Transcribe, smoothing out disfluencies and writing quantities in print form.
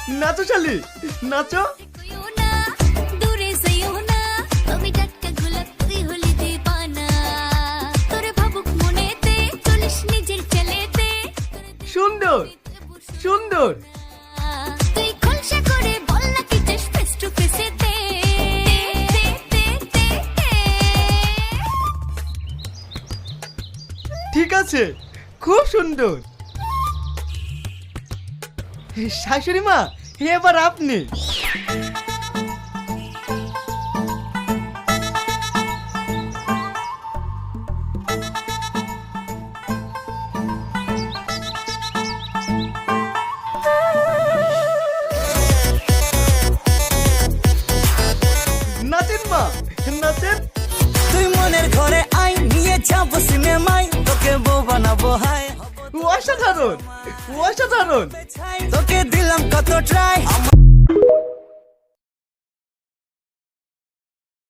নাচো শালি, নাচো। সুন্দর সুন্দর। ঠিক আছে, খুব সুন্দর। শাশুড়ি মা, এবার আপনি। নাচেন মা, নাচেন। তুই মনের ঘরে আই, নিয়ে যাবো সিনেমায়, তোকে বউ বানাবো হাই। অসাধারণ, অসাধারণ। তোকে দিলাম কত ট্রাই।